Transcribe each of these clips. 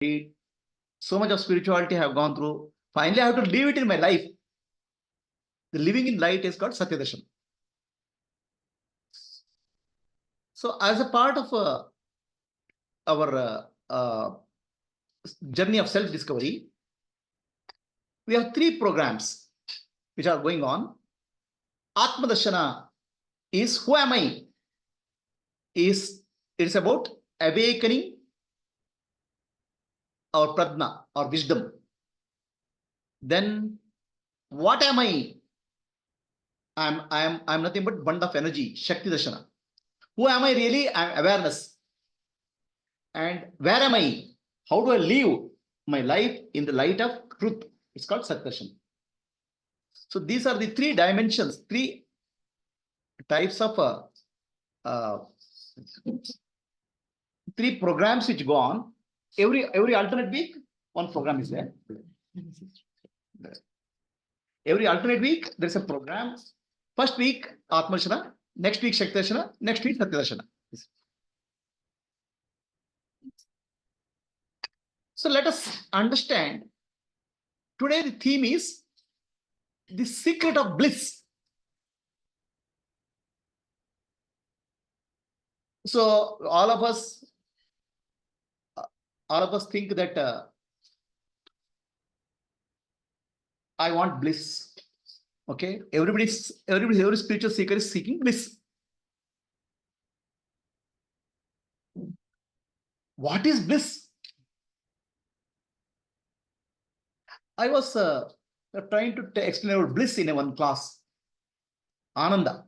so much of spirituality I have gone through. Finally, I have to live it in my life. The living in light is called Satydarshana. So, as a part of our journey of self-discovery, we have 3 programs which are going on. Atma Darshana is who am I? It's about awakening our pradna, our wisdom. Then what am I? I'm nothing but bund of energy, Shakti Darshana. Who am I really? I'm awareness. And where am I? How do I live my life in the light of truth? It's called Satydarshana. So these are the 3 dimensions, 3 types of 3 programs which go on. Every alternate week, 1 program is there. Every alternate week, there's a program. First week, Atma Darshana. Next week, Shakti Darshana. Next week, Satydarshana. So let us understand. Today, the theme is the secret of bliss. So all of us think that I want bliss. Okay, every spiritual seeker is seeking bliss. What is bliss? I was trying to explain about bliss in one class. Ananda.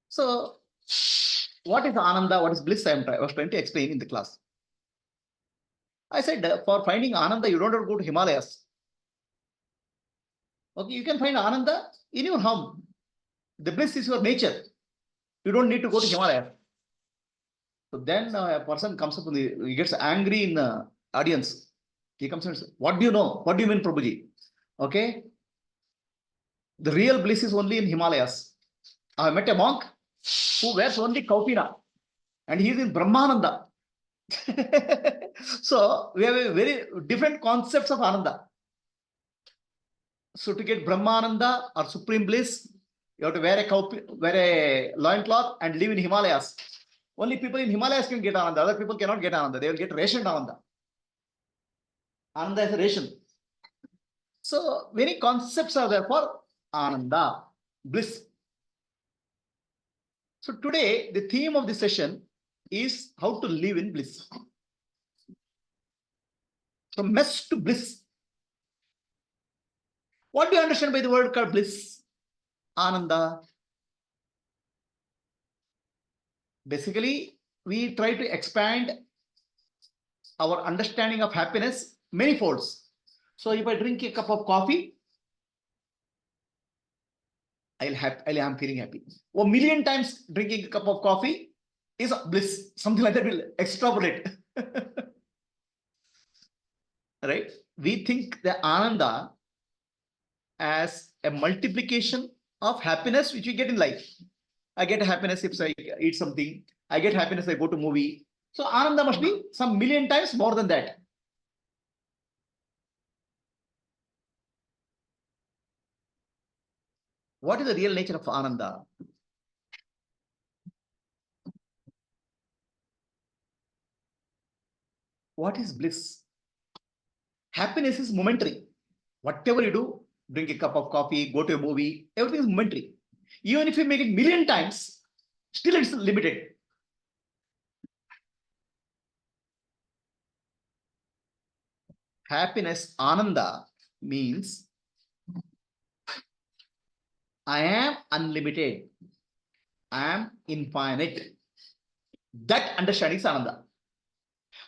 So, what is Ananda? What is bliss? I was trying to explain in the class. I said, for finding Ananda, you don't have to go to Himalayas. Okay, you can find Ananda in your home. The bliss is your nature. You don't need to go to Himalayas. So then a person comes up and he gets angry in the audience. He comes and says, what do you know? What do you mean, Prabhuji? Okay. The real bliss is only in Himalayas. I met a monk who wears only kaupina and he is in Brahmananda. So we have a very different concepts of Ananda. So to get Brahmananda or supreme bliss, you have to wear a loincloth and live in Himalayas. Only people in Himalayas can get Ananda. Other people cannot get Ananda. They will get rationed Ananda. Ananda is a ration. So many concepts are there for Ananda, bliss. So today, the theme of the session is how to live in bliss. From mess to bliss. What do you understand by the word called bliss? Ananda. Basically, we try to expand our understanding of happiness many folds. So if I drink a cup of coffee, I'm feeling happy. 1,000,000 times drinking a cup of coffee is bliss. Something like that will extrapolate. Right? We think the Ananda as a multiplication of happiness which we get in life. I get happiness if I eat something. I get happiness if I go to movie. So Ananda must be some 1,000,000 times more than that. What is the real nature of Ananda? What is bliss? Happiness is momentary. Whatever you do, drink a cup of coffee, go to a movie, everything is momentary. Even if you make it 1,000,000 times, still it's limited. Happiness, Ananda, means I am unlimited. I am infinite. That understanding is Ananda.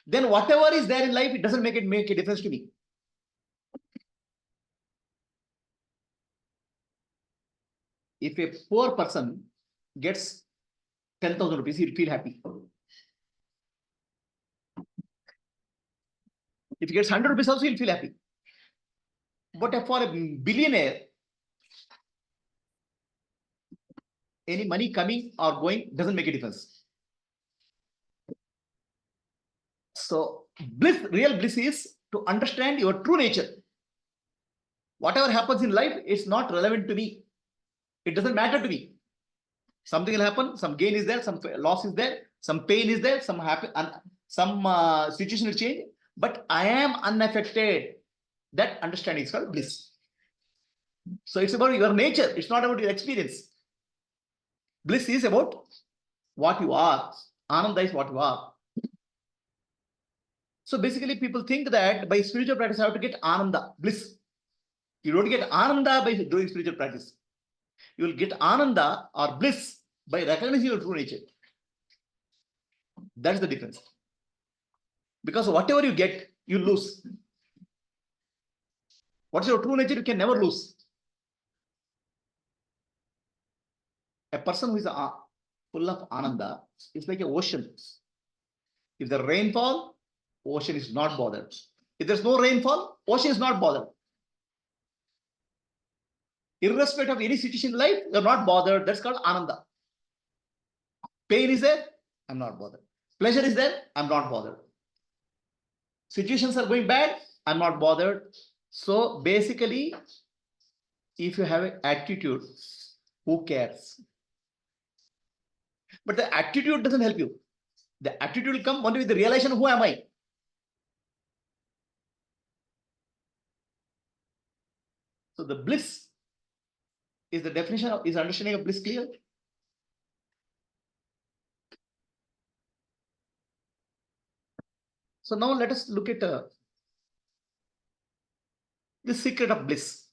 Then whatever is there in life, it doesn't make a difference to me. If a poor person gets 10,000 rupees, he'll feel happy. If he gets 100 rupees also, he'll feel happy. But for a billionaire, any money coming or going doesn't make a difference. So bliss, real bliss is to understand your true nature. Whatever happens in life, it's not relevant to me. It doesn't matter to me. Something will happen, some gain is there, some loss is there, some pain is there, some situation will change, but I am unaffected. That understanding is called bliss. So it's about your nature, it's not about your experience. Bliss is about what you are. Ananda is what you are. So basically, people think that by spiritual practice, I have to get Ananda, bliss. You don't get Ananda by doing spiritual practice. You will get Ananda or bliss by recognizing your true nature. That's the difference. Because whatever you get, you lose. What's your true nature? You can never lose. A person who is full of Ananda is like an ocean. If the rainfall, ocean is not bothered. If there's no rainfall, ocean is not bothered. Irrespective of any situation in life, you're not bothered. That's called Ananda. Pain is there, I'm not bothered. Pleasure is there, I'm not bothered. Situations are going bad, I'm not bothered. So basically, if you have an attitude, who cares? But the attitude doesn't help you. The attitude will come only with the realization, who am I? So the bliss is the definition of, is understanding of bliss clear? So now let us look at the secret of bliss.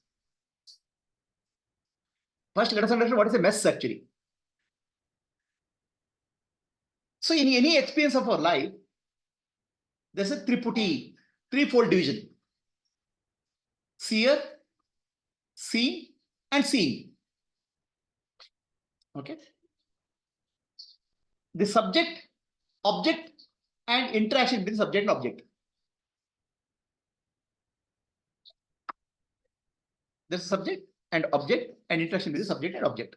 First, let us understand what is a mess actually. So in any experience of our life, there's a triputi, threefold division. Seer, seen, and seeing. Okay. The subject, object, and interaction between subject and object. There's a subject and object, and interaction between subject and object.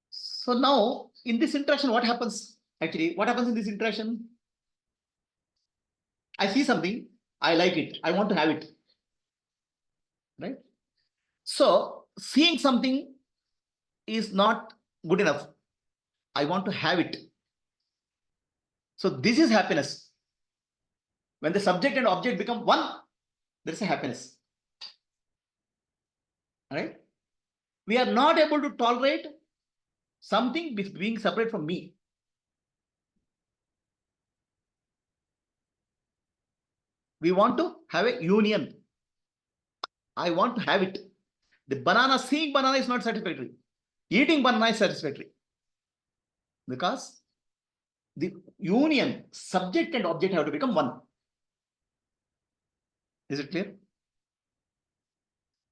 So now, in this interaction, what happens? Actually, what happens in this interaction? I see something, I like it, I want to have it. Right? So, seeing something is not good enough. I want to have it. So, this is happiness. When the subject and object become one, there is a happiness. Right? We are not able to tolerate something being separate from me. We want to have a union. I want to have it. The banana, seeing banana is not satisfactory. Eating banana is satisfactory. Because the union, subject and object have to become one. Is it clear?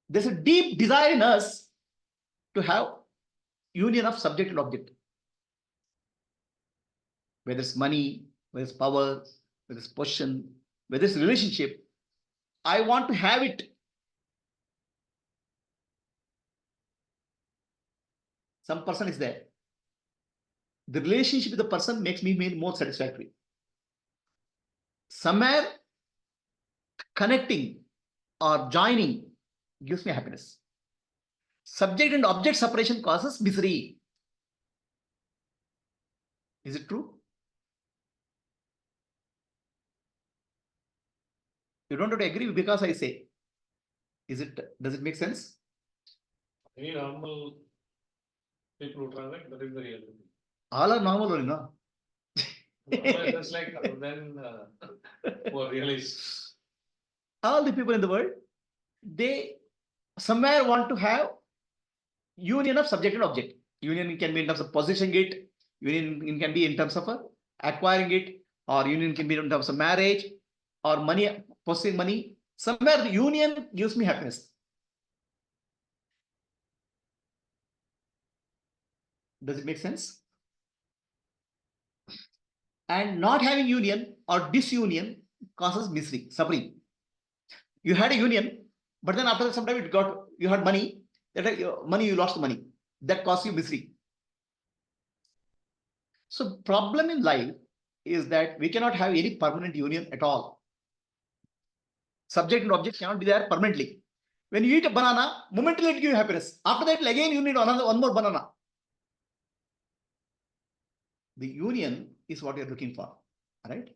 There's a deep desire in us to have union of subject and object. Whether it's money, whether it's power, whether it's position, whether it's relationship, I want to have it. Some person is there. The relationship with the person makes me more satisfactory. Somewhere connecting or joining gives me happiness. Subject and object separation causes misery. Is it true? You don't have to agree because I say. Does it make sense? Any normal people who transact, that is the reality. All are normal only, no? It's like then who realize. All the people in the world, they somewhere want to have union of subject and object. Union can be in terms of possessing it, union can be in terms of acquiring it, or union can be in terms of marriage or money, possessing money. Somewhere the union gives me happiness. Does it make sense? And not having union or disunion causes misery, suffering. You had a union, but then after some time you had money, you lost the money. That caused you misery. So problem in life is that we cannot have any permanent union at all. Subject and object cannot be there permanently. When you eat a banana, momentarily it gives you happiness. After that, again you need one more banana. The union is what you're looking for, right?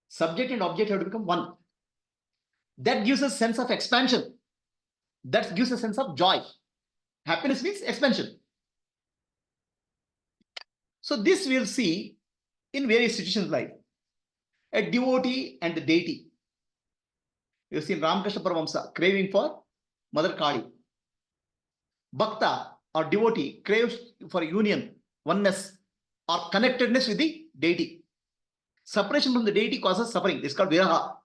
Subject and object have to become one. That gives a sense of expansion. That gives a sense of joy. Happiness means expansion. So this we'll see in various situations of life. A devotee and the deity. You've seen Ramakrishna Paramahamsa craving for Mother Kali. Bhakta or devotee craves for union, oneness, or connectedness with the deity. Separation from the deity causes suffering. It's called viraha.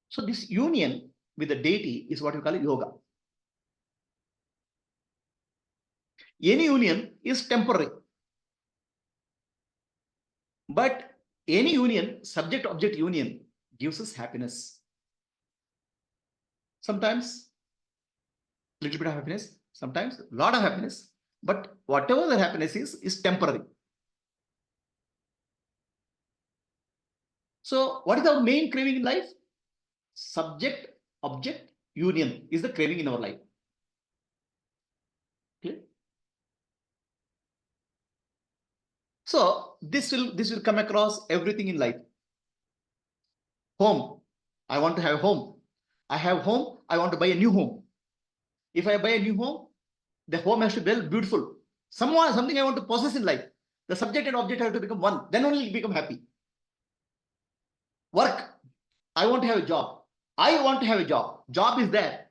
So this union with the deity is what you call yoga. Any union is temporary. But any union, subject-object union, gives us happiness. Sometimes a little bit of happiness, sometimes a lot of happiness. But whatever the happiness is temporary. So what is our main craving in life? Subject-object union is the craving in our life. Okay? So this will come across everything in life. Home. I want to have a home. I have home. I want to buy a new home. If I buy a new home, the home has to be well beautiful. Something I want to possess in life. The subject and object have to become one. Then only you become happy. Work. I want to have a job. I want to have a job. Job is there.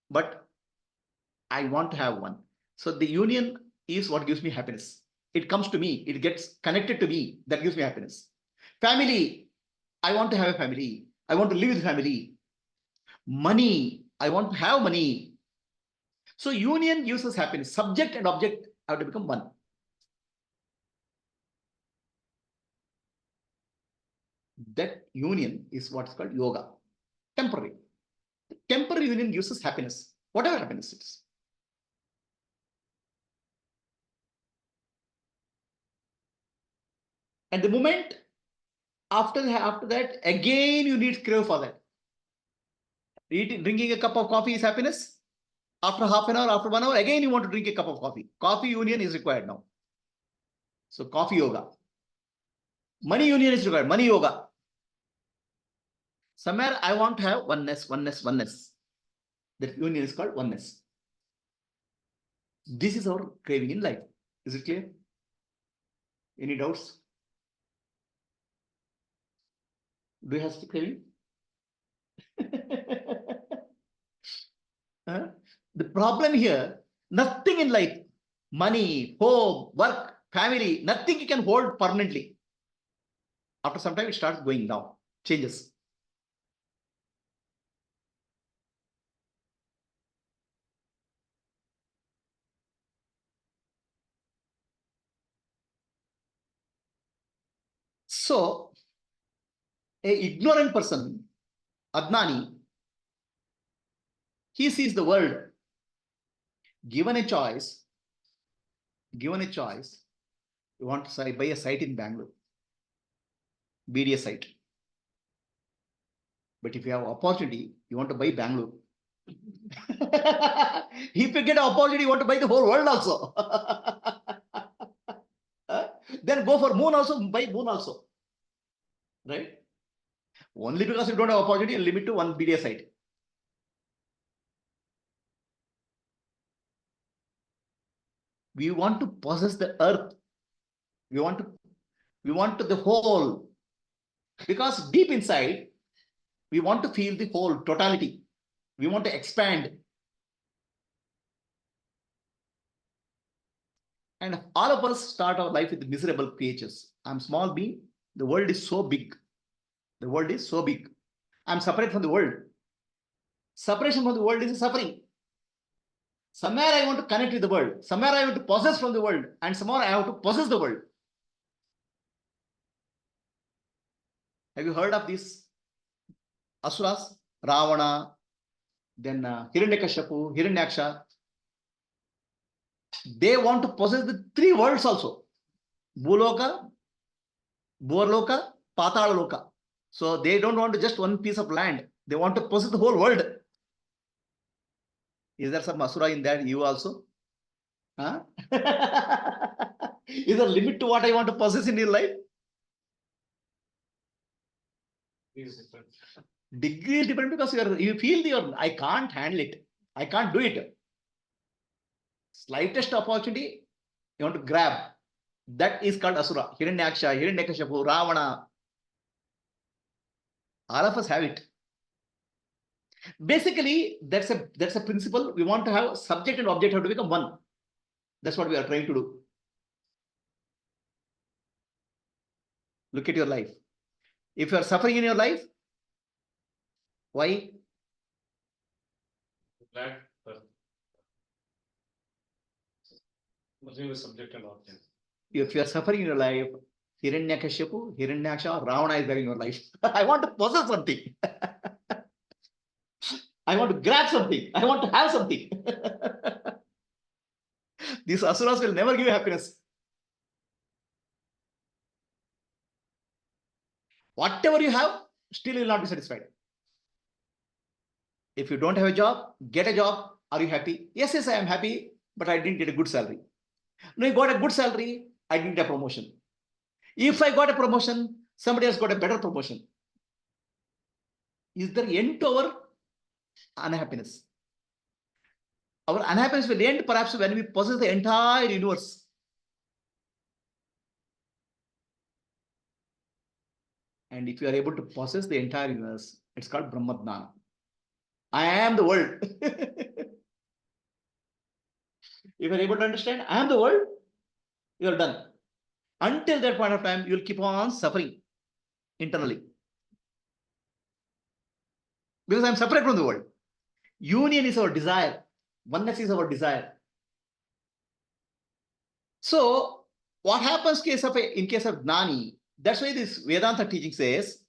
But I want to have one. So the union is what gives me happiness. It comes to me. It gets connected to me. That gives me happiness. Family. I want to have a family. I want to live with family. Money. I want to have money. So union gives us happiness. Subject and object have to become one. That union is what's called yoga. Temporary. Temporary union gives us happiness. Whatever happiness it is. And the moment after that, again you need crave for that. Drinking a cup of coffee is happiness. After half an hour, after 1 hour, again you want to drink a cup of coffee. Coffee union is required now. So coffee yoga. Money union is required. Money yoga. Somewhere I want to have oneness. That union is called oneness. This is our craving in life. Is it clear? Any doubts? Do you have the craving? The problem here, nothing in life, money, home, work, family, nothing you can hold permanently. After some time, it starts going down, changes. So, a ignorant person, Adnani, he sees the world. Given a choice, you want to buy a site in Bangalore, BDA site. But if you have opportunity, you want to buy Bangalore. If you get an opportunity, you want to buy the whole world also. Then go for moon also, buy moon also. Right? Only because you don't have opportunity, limit to one BDA site. We want to possess the earth. We want the whole. Because deep inside, we want to feel the whole, totality. We want to expand. And all of us start our life with miserable creatures. I'm small being. The world is so big. The world is so big. I'm separate from the world. Separation from the world is a suffering. Somewhere I want to connect with the world. Somewhere I want to possess from the world. And somewhere I have to possess the world. Have you heard of these asuras? Ravana, then Hiranyakashipu, Hiranyaksha. They want to possess the three worlds also. Bhuloka, Bhurloka, Patala Loka. So they don't want to just one piece of land. They want to possess the whole world. Is there some asura in that? You also? Huh? Is there a limit to what I want to possess in your life? Is different. Degree is different because you feel I can't handle it. I can't do it. Slightest opportunity, you want to grab. That is called asura. Hiranyaksha, Hiranyakashipu, Ravana. All of us have it. Basically, that's a principle. We want to have subject and object have to become one. That's what we are trying to do. Look at your life. If you are suffering in your life, why? That the subject and object. If you are suffering in your life, Hiranyakashipu, Hiranyaksha, Ravana is there in your life. I want to possess something. I want to grab something. I want to have something. These asuras will never give you happiness. Whatever you have, still you will not be satisfied. If you don't have a job, get a job. Are you happy? Yes, I am happy, but I didn't get a good salary. No, you got a good salary, I didn't get a promotion. If I got a promotion, somebody else got a better promotion. Is there end to our unhappiness? Our unhappiness will end perhaps when we possess the entire universe. And if you are able to possess the entire universe, it's called Brahmadnana. I am the world. If you are able to understand, I am the world, you are done. Until that point of time, you will keep on suffering internally. Because I am separate from the world. Union is our desire. Oneness is our desire. So, what happens in case of Gnani? That's why this Vedanta teaching says,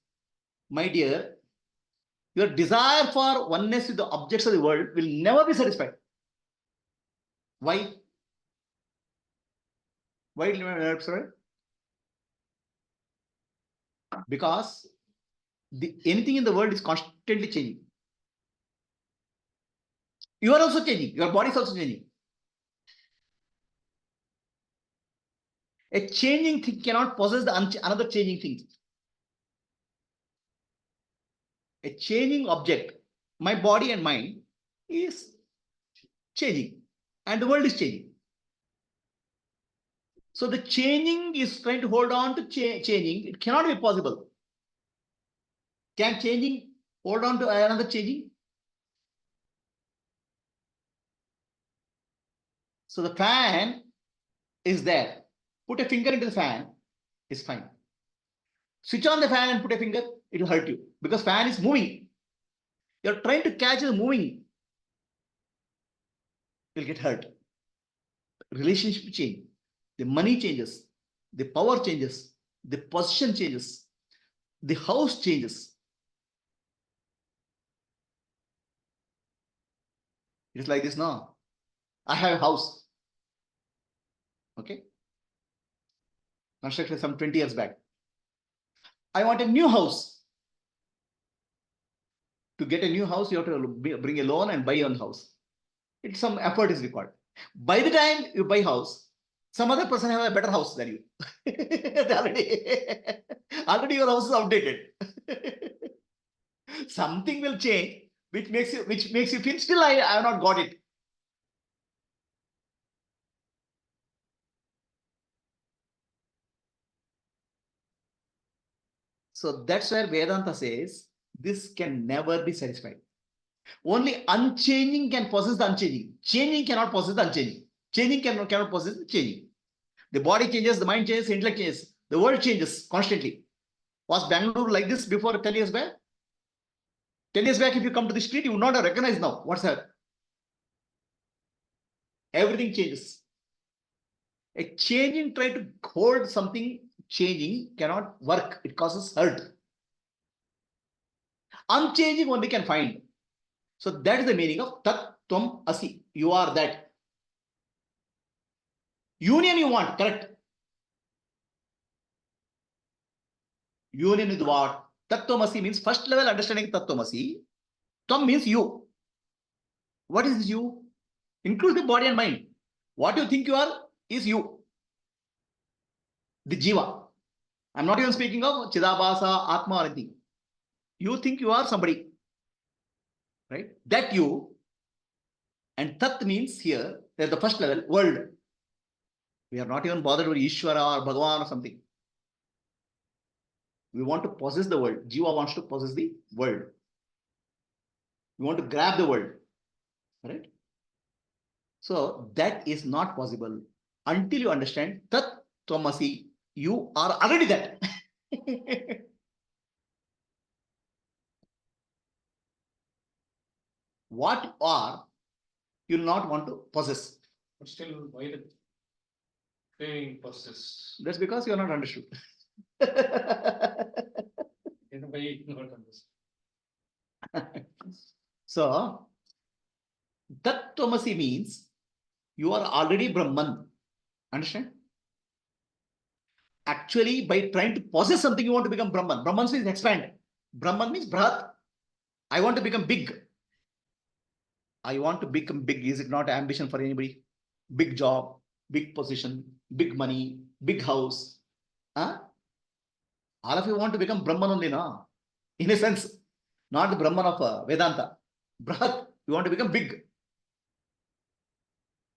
my dear, your desire for oneness with the objects of the world will never be satisfied. Why? Why will you never be satisfied? Because anything in the world is constantly changing. You are also changing. Your body is also changing. A changing thing cannot possess another changing thing. A changing object, my body and mind, is changing, and the world is changing. So the changing is trying to hold on to changing. It cannot be possible. Can changing hold on to another changing? So the fan is there. Put a finger into the fan, is fine. Switch on the fan and put a finger, it will hurt you because fan is moving. You're trying to catch the moving. You'll get hurt. Relationship change. The money changes. The power changes. The position changes. The house changes. It's like this now. I have a house. Okay. Constructed some 20 years back. I want a new house. To get a new house, you have to bring a loan and buy your own house. It's some effort is required. By the time you buy house, some other person have a better house than you. already your house is outdated. Something will change, which makes you feel still I have not got it. So that's where Vedanta says this can never be satisfied. Only unchanging can possess the unchanging. Changing cannot possess the unchanging. Changing cannot possess the changing. The body changes, the mind changes, the intellect changes. The world changes constantly. Was Bangalore like this before 10 years back? 10 years back, if you come to the street, you would not have recognized now. What's that? Everything changes. A changing, try to hold something changing cannot work. It causes hurt. Unchanging only can find. So that is the meaning of Tat Tvam Asi. You are that. Union you want, correct? Union with what? Tattvamasi means first level understanding Tattvamasi. Tvam means you. What is you? Includes the body and mind. What you think you are is you. The Jiva. I'm not even speaking of Chidabhasa, Atma or anything. You think you are somebody. Right? That you. And Tat means here, there's the first level, world. We are not even bothered with Ishvara or Bhagavan or something. We want to possess the world. Jiva wants to possess the world. We want to grab the world. Right? So that is not possible until you understand Tat Tvamasi. You are already that. What you are, you will not want to possess. But still, why the craving persists? That's because you are not understood. In a way, not understood. So, Tat Tvamasi means you are already Brahman. Understand? Actually, by trying to possess something, you want to become Brahman. Brahman means expand. Brahman means Brahat. I want to become big. I want to become big. Is it not ambition for anybody? Big job, big position, big money, big house. Huh? All of you want to become Brahman only, no? In a sense, not the Brahman of Vedanta. Brahat, you want to become big.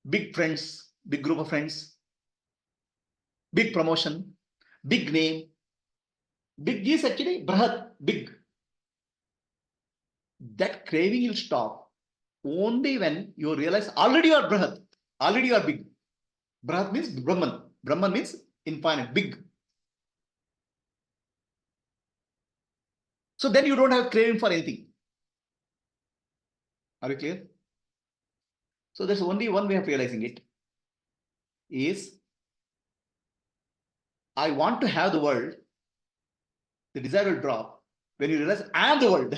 Big friends, big group of friends, big promotion, big name. Big is actually Brahat, big. That craving will stop only when you realize already you are Brahat, already you are big. Brahat means Brahman. Brahman means infinite, big. So then you don't have craving for anything. Are you clear? So there's only one way of realizing it is I want to have the world. The desire will drop when you realize I am the world.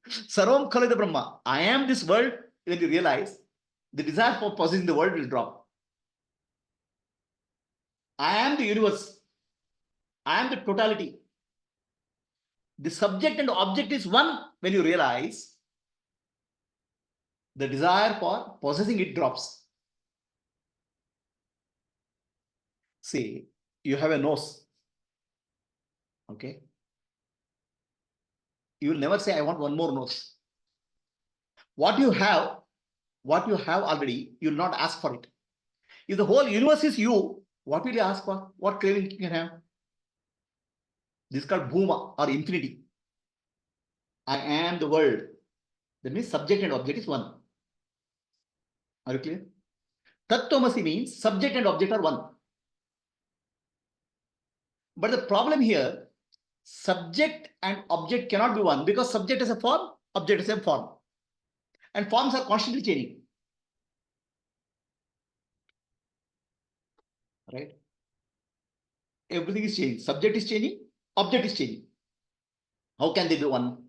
Sarvam Khalida Brahma. I am this world. When you realize the desire for possessing the world will drop. I am the universe. I am the totality. The subject and object is one. When you realize the desire for possessing it drops. See, you have a nose. Okay. You will never say, I want one more nose. What you have already, you will not ask for it. If the whole universe is you, what will you ask for? What craving you can have? This is called Bhuma or infinity. I am the world. That means subject and object is one. Are you clear? Tattvamasi means subject and object are one. But the problem here, subject and object cannot be one because subject is a form, object is a form. And forms are constantly changing. Right? Everything is changing. Subject is changing, object is changing. How can they be one?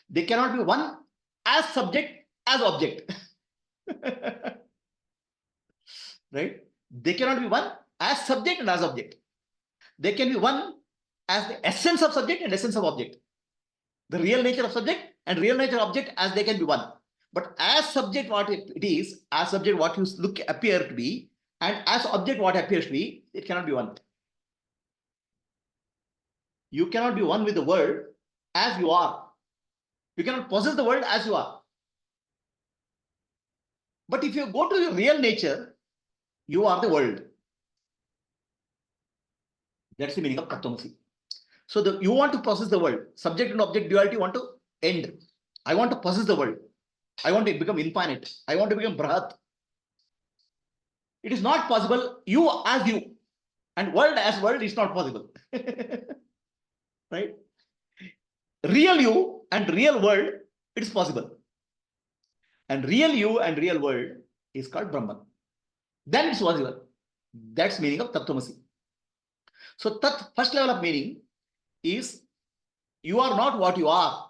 They cannot be one as subject as object. Right? They cannot be one as subject and as object. They can be one as the essence of subject and essence of object. The real nature of subject and real nature of object as they can be one. But as subject what it is, as subject what you look appear to be, and as object what appears to be, it cannot be one. You cannot be one with the world as you are. You cannot possess the world as you are. But if you go to your real nature, you are the world. That's the meaning of Tattvamasi. So you want to possess the world. Subject and object duality want to end. I want to possess the world. I want to become infinite. I want to become Brahat. It is not possible. You as you and world as world is not possible. Right? Real you and real world, it is possible. And real you and real world is called Brahman. Then it's possible. That's meaning of Tattvamasi. So Tat, first level of meaning is you are not what you are.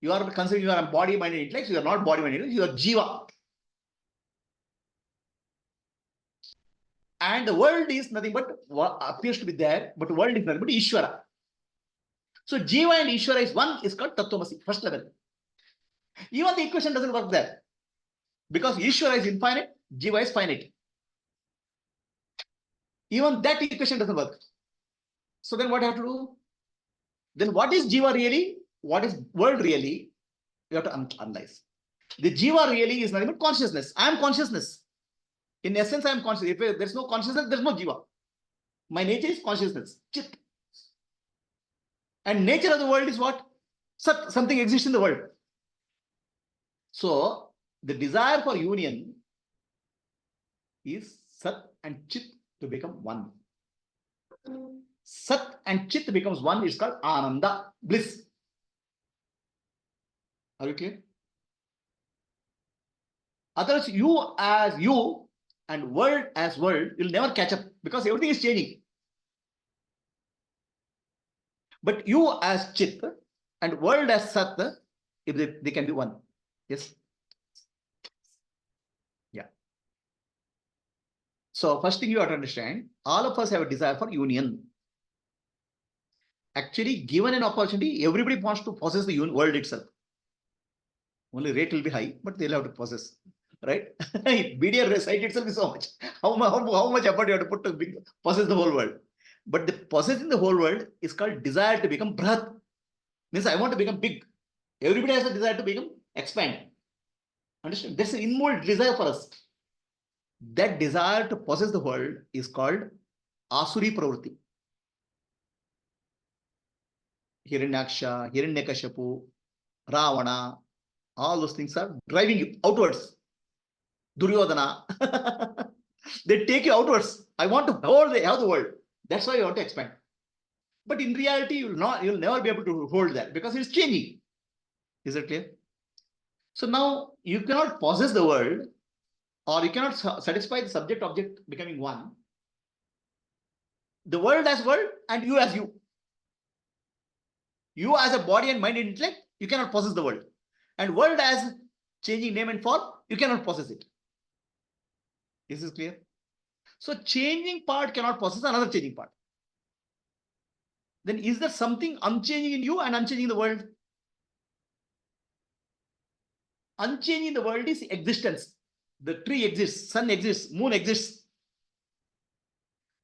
You are considering you are body, mind, and intellect. You are not body, mind, intellect. You are Jiva. And the world is nothing but what appears to be there, but world is nothing but Ishvara. So Jiva and Ishvara is one, is called Tattvamasi, first level. Even the equation doesn't work there. Because Ishvara is infinite, Jiva is finite. Even that equation doesn't work. So then what I have to do? Then what is Jiva really? What is world really? You have to analyze. The Jiva really is nothing but consciousness. I am consciousness. In essence, I am conscious. If there's no consciousness, there's no Jiva. My nature is consciousness, Chit. And nature of the world is what? Sat, something exists in the world. So the desire for union is Sat and Chit to become one. Sat and Chit becomes one is called Ananda, bliss. Are you clear? Otherwise, you as you and world as world will never catch up because everything is changing. But you as Chit and world as Sat, if they can be one. Yes. Yeah. So first thing you have to understand, all of us have a desire for union. Actually, given an opportunity, everybody wants to possess the world itself. Only rate will be high, but they'll have to possess, right? BDR site itself is so much. How much effort you have to put to possess the whole world? But the possessing the whole world is called desire to become Brahat. Means I want to become big. Everybody has a desire to become expand. Understand? That's an inbuilt desire for us. That desire to possess the world is called Asuri Pravritti. Hiranyaksha, Hiranyakashipu, Ravana, all those things are driving you outwards. Duryodhana. They take you outwards. I want to have the world. That's why you want to expand. But in reality, you'll never be able to hold that because it's changing. Is it clear? So now you cannot possess the world, or you cannot satisfy the subject object becoming one. The world as world and you as you. You as a body and mind and intellect, you cannot possess the world. And world as changing name and form, you cannot possess it. Is this clear? So changing part cannot possess another changing part. Then is there something unchanging in you and unchanging in the world? Unchanging in the world is existence. The tree exists, sun exists, moon exists,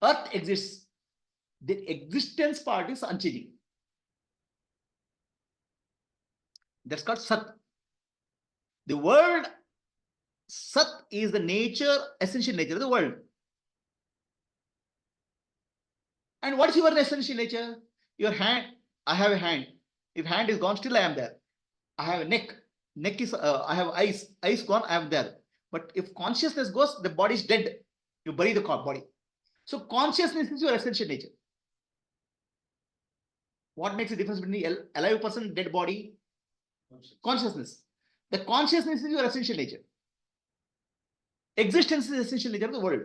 earth exists. The existence part is unchanging. That's called Sat. The world, Sat is the nature, essential nature of the world. And what is your essential nature? Your hand. I have a hand. If hand is gone, still I am there. I have a neck. Neck is, I have eyes. Eyes gone, I am there. But if consciousness goes, the body is dead. You bury the body. So consciousness is your essential nature. What makes the difference between the alive person and dead body? Consciousness. The consciousness is your essential nature. Existence is the essential nature of the world.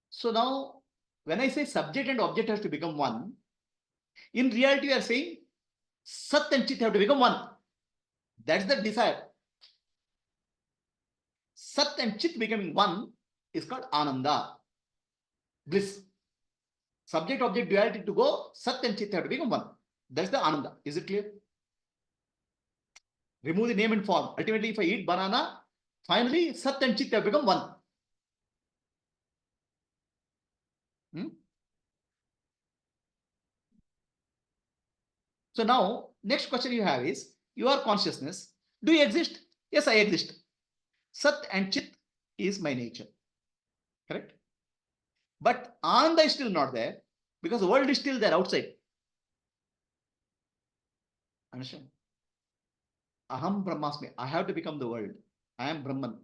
So now, when I say subject and object has to become one, in reality, we are saying Sat and Chit have to become one. That's the desire. Sat and Chit becoming one is called Ananda, bliss. Subject-object duality to go, Sat and Chit have to become one. That's the Ananda. Is it clear? Remove the name and form. Ultimately, if I eat banana, finally Sat and Chit have become one. So now, next question you have is, your consciousness, do you exist? Yes, I exist. Sat and Chit is my nature. Correct? But Ananda is still not there because the world is still there outside. Understand? Aham Brahmasmi. I have to become the world. I am Brahman.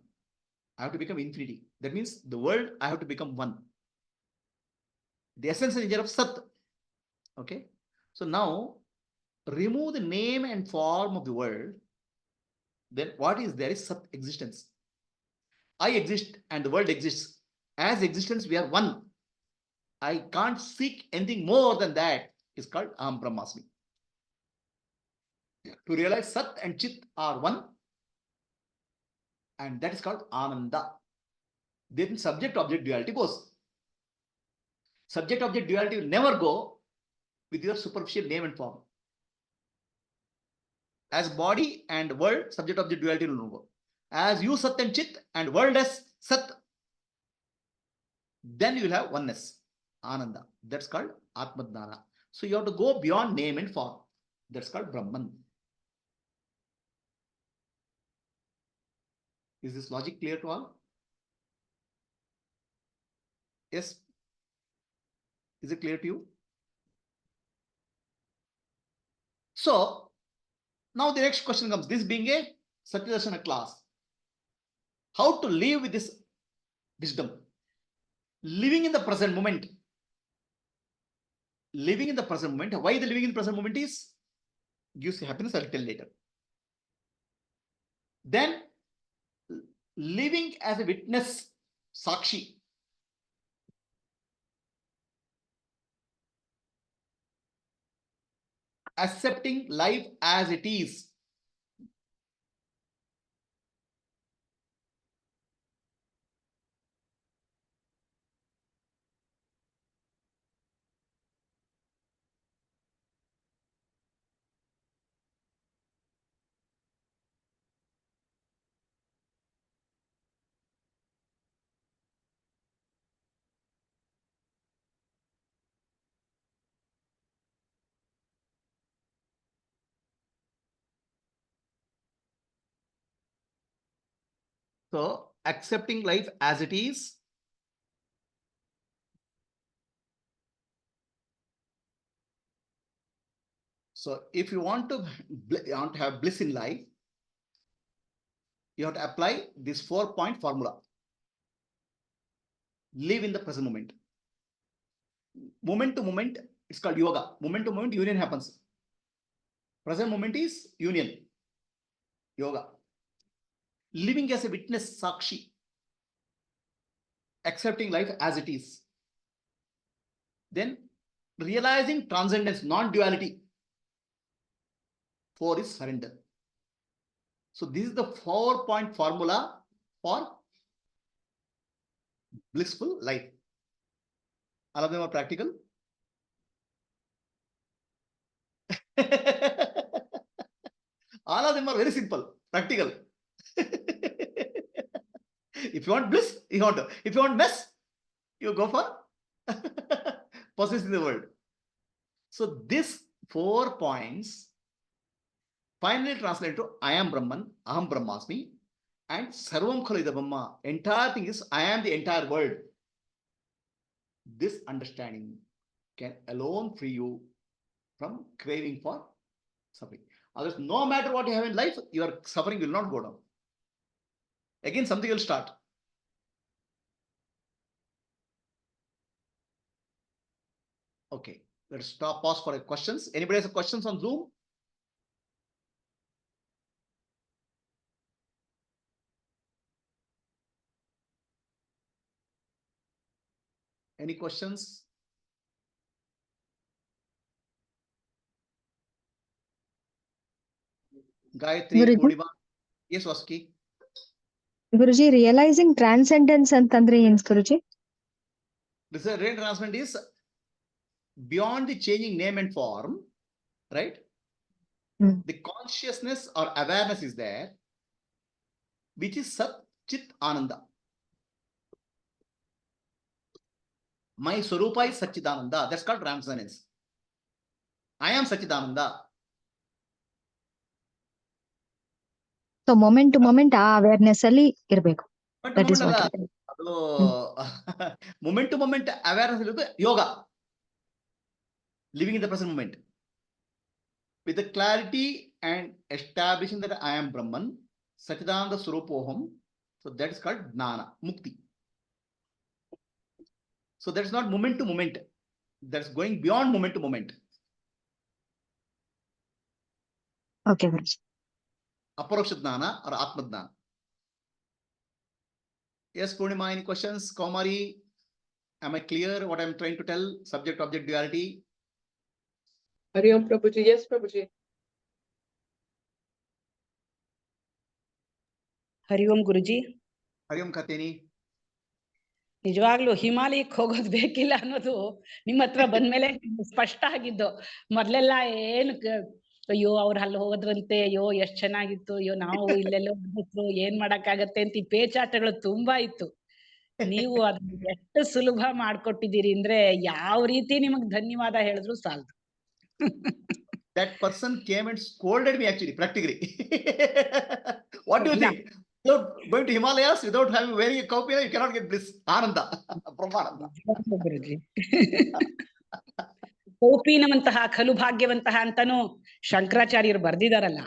I have to become infinity. That means the world, I have to become one. The essence and nature of Sat. Okay. So now, remove the name and form of the world. Then what is there is Sat existence. I exist and the world exists. As existence, we are one. I can't seek anything more than that. It's called Aham Brahmasmi. To realize Sat and Chit are one, and that is called Ananda. then subject-object duality goes. Subject-object duality will never go with your superficial name and form. As body and world, subject-object duality will not go. As you Sat and Chit and world as Sat, then you will have oneness, Ananda. That's called Atma Dhyana. So you have to go beyond name and form. That's called Brahman. Is this logic clear to all? Yes? Is it clear to you? So now the next question comes, this being a Satydarshana class, how to live with this wisdom? Living in the present moment. Living in the present moment. Why the living in the present moment is gives you happiness, I'll tell later. Then living as a witness, Sakshi. Accepting life as it is. So accepting life as it is. So if you want to have bliss in life, you have to apply this 4-point formula. Live in the present moment. Moment to moment, it's called yoga. Moment to moment, union happens. Present moment is union. Yoga. Living as a witness, Sakshi. Accepting life as it is. Then realizing transcendence, non-duality. 4 is surrender. So this is the 4-point formula for blissful life. All of them are practical. All of them are very simple, practical. If you want bliss, you want to. If you want mess, you go for possess in the world. So these 4 points finally translate to I am Brahman, Aham Brahmasmi, and Sarvam Khalu Idam Brahma. Entire thing is I am the entire world. This understanding can alone free you from craving for suffering. Otherwise, no matter what you have in life, your suffering will not go down. Again, something will start. Okay, let's stop, pause for questions. Anybody has questions on Zoom? Any questions? Gayatri, Guruji, Purnima. Yes, Vaski. Guruji, realizing transcendence ಅಂತಂದ್ರೆ ಏನ್ Guruji? This is real transcendent is beyond the changing name and form, right? The consciousness or awareness is there, which is Sat Chit Ananda. My Swarupa is Satchidananda. That's called transcendence. I am Satchidananda. So moment to moment ಆ awareness ಅಲ್ಲಿ ಇರಬೇಕು. But That is what moment to moment awareness is yoga. Living in the present moment. With the clarity and establishing that I am Brahman, Satchidananda Swarupoham. So that is called Jnana, Mukti. So that's not moment to moment. That's going beyond moment to moment. Okay, Guruji. Aparoksha Jnana or Atma Jnana. Yes, Purnima, any questions? Kaumari, am I clear what I'm trying to tell? Subject object duality. Hari Om Prabhuji. Yes, Prabhuji. Hari Om Guruji. Hari Om Khateni. ನಿಜವಾಗ್ಲೂ ಹಿಮಾಲಯಕ್ಕೆ ಹೋಗೋದು ಬೇಕಿಲ್ಲ ಅನ್ನೋದು ನಿಮ್ಮ ಹತ್ರ ಬಂದ್ಮೇಲೆ ಸ್ಪಷ್ಟ ಆಗಿದ್ದು. ಮೊದ್ಲೆಲ್ಲ ಏನು ಅಯ್ಯೋ ಅವ್ರು ಅಲ್ಲಿ ಹೋದ್ರಂತೆ, ಅಯ್ಯೋ ಎಷ್ಟ್ ಚೆನ್ನಾಗಿತ್ತು, ಅಯ್ಯೋ ನಾವು ಇಲ್ಲೆಲ್ಲೋ ಹೋಗ್ಬಿಟ್ರು, ಏನ್ ಮಾಡಕ್ಕಾಗತ್ತೆ ಅಂತ ಈ ಪೇಚಾಟಗಳು ತುಂಬಾ ಇತ್ತು. ನೀವು ಅದನ್ನ ಎಷ್ಟು ಸುಲಭ ಮಾಡ್ಕೊಟ್ಟಿದ್ದೀರಿ ಅಂದ್ರೆ ಯಾವ ರೀತಿ ನಿಮಗ್ ಧನ್ಯವಾದ ಹೇಳಿದ್ರು ಸಾಲದು. That person came and scolded me actually, practically. What do you think? Without going to Himalayas, without having wearing a cowpina, you cannot get bliss. Ananda. Brahmananda. ಗುರುಜಿ. ಕೌಪೀನವಂತಹ ಖಲು ಭಾಗ್ಯವಂತಹ ಅಂತಾನು ಶಂಕರಾಚಾರ್ಯರು ಬರ್ದಿದಾರಲ್ಲ.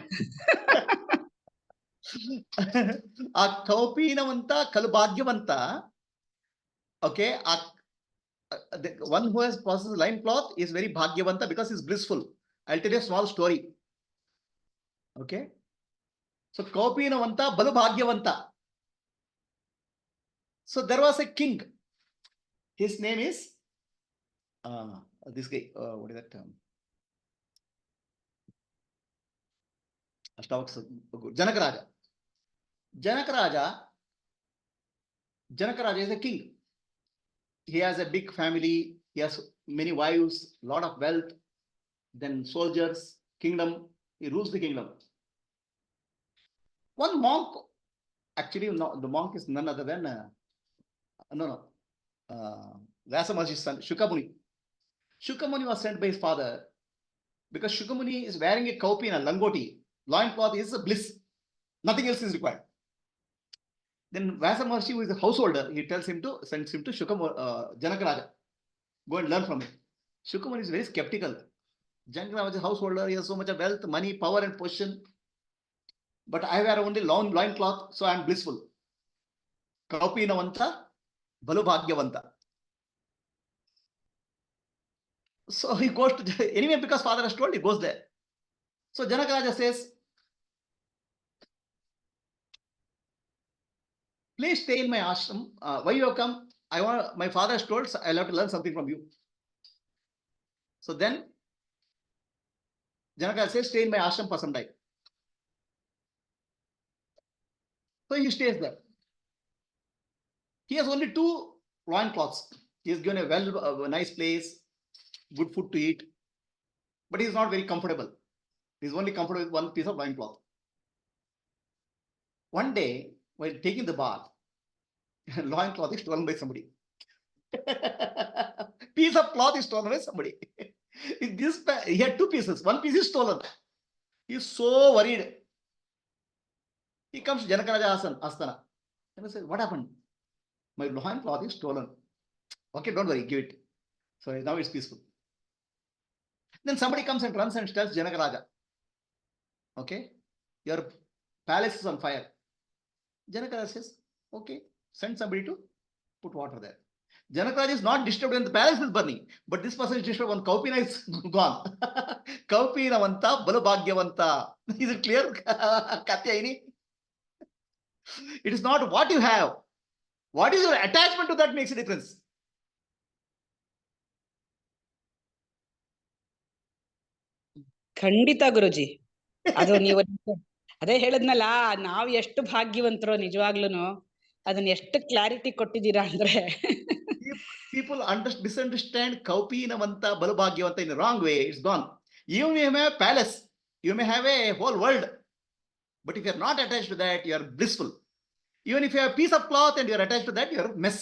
ಆ ಕೌಪೀನವಂತ ಕಲು ಭಾಗ್ಯವಂತ. Okay, the one who has possessed lime cloth is very bhagyavanta because he's blissful. I'll tell you a small story. Okay, so kaupinavanta balu bhagyavanta. So there was a king. His name is this guy. What is that term? Janakaraja. Janakaraja is a king. He has a big family. He has many wives, lot of wealth, then soldiers, kingdom. He rules the kingdom. One monk, actually, no, the monk is none other than Vyasa Maharshi's son, Shukamuni. Shukamuni was sent by his father because Shukamuni is wearing a kaupina, langoti. Loincloth is a bliss. Nothing else is required. Then Vyasa Maharshi, who is a householder, he sends him to Janakaraja. Go and learn from him. Shukamuni is very skeptical. Janakaraja is a householder, he has so much of wealth, money, power and position. But I wear only loin cloth, so I am blissful. Kaupinavanta, balu bhagyavanta. So he goes to, anyway, because father has told, he goes there. So Janakaraja says, please stay in my ashram. Why you have come? My father has told, so I'll have to learn something from you. So then Janakaraja says, stay in my ashram for some time. So he stays there. He has only 2 loin cloths. He is given a nice place, good food to eat, but he is not very comfortable. He is only comfortable with 1 piece of loin cloth. One day, while taking the bath, loin cloth is stolen by somebody. Piece of cloth is stolen by somebody. He had 2 pieces. 1 piece is stolen. He is so worried. He comes to Janakaraja Asthana. And he says, what happened? My loin cloth is stolen. Okay, don't worry, give it. So now it's peaceful. Then somebody comes and runs and tells Janakaraja, okay, your palace is on fire. Janakaraja says, okay, send somebody to put water there. Janakaraja is not disturbed when the palace is burning, but this person is disturbed when Kaupina is gone. Kaupinavanta balu bhagyavanta. Is it clear? Katyayini? It is not what you have. What is your attachment to that makes a difference. ಖಂಡಿತ ಗುರುಜಿ. ಅದು ನೀವು ಅದೇ ಹೇಳದ್ನಲ್ಲ, ನಾವ್ ಎಷ್ಟು ಭಾಗ್ಯವಂತರೋ ನಿಜವಾಗ್ಲೂನು. ಅದನ್ನ ಎಷ್ಟು clarity ಕೊಟ್ಟಿದ್ದೀರಾ ಅಂದ್ರೆ. People misunderstand Kaupinavanta balu bhagyavanta in the wrong way. It's gone. You may have a palace, you may have a whole world, but if you are not attached to that, you are blissful. Even if you have a piece of cloth and you are attached to that, you are a mess.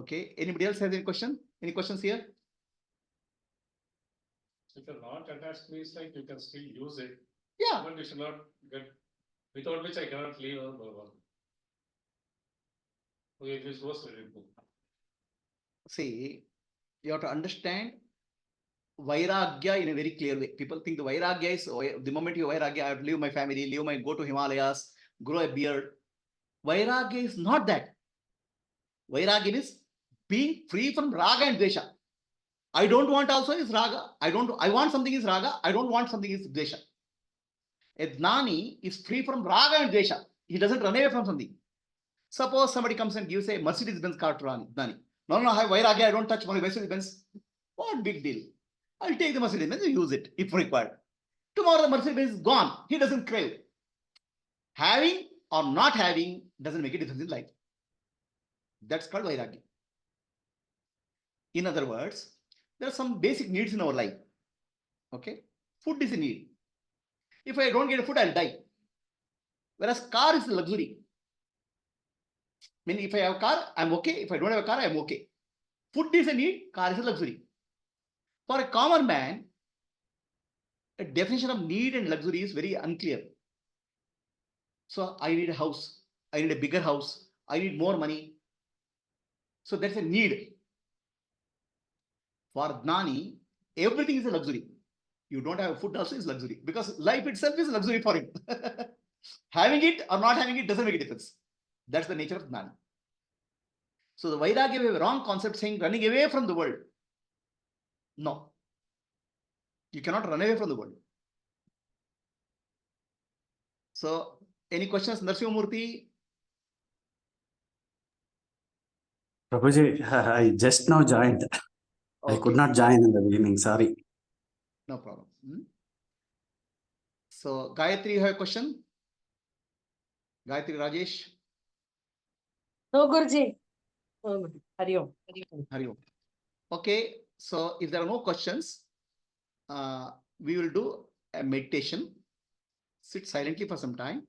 Okay, anybody else has any question? Any questions here? If you're not attached to this, like you can still use it. Yeah. But you should not get, without which I cannot leave or blah. Okay, this was very good. See, you have to understand Vairagya in a very clear way. People think the Vairagya is, the moment you Vairagya, I have to leave my family, go to Himalayas, grow a beard. Vairagya is not that. Vairagya is being free from raga and dvesha. I don't want also is raga. I want something is raga. I don't want something is dvesha. A Gnani is free from raga and dvesha. He doesn't run away from something. Suppose somebody comes and gives a Mercedes-Benz car to Gnani. No, I have Vairagya. I don't touch my Mercedes-Benz. What big deal? I'll take the Mercedes-Benz and use it if required. Tomorrow the Mercedes is gone. He doesn't crave. Having or not having doesn't make a difference in life. That's called Vairagya. In other words, there are some basic needs in our life. Okay? Food is a need. If I don't get food, I'll die. Whereas car is a luxury. I mean, if I have a car, I'm okay. If I don't have a car, I'm okay. Food is a need, car is a luxury. For a common man, a definition of need and luxury is very unclear. So I need a house. I need a bigger house. I need more money. So that's a need. For Gnani, everything is a luxury. You don't have food also is luxury because life itself is luxury for him. Having it or not having it doesn't make a difference. That's the nature of Gnani. So the Vairagya have a wrong concept saying running away from the world. No. You cannot run away from the world. So any questions, Narasimhamurthy? Prabhuji, I just now joined. I could not join in the beginning. Sorry. No problem. So Gayatri, you have a question? Gayatri Rajesh? No, Guruji. Hari Om. Hari Om. Okay. So if there are no questions, we will do a meditation. Sit silently for some time.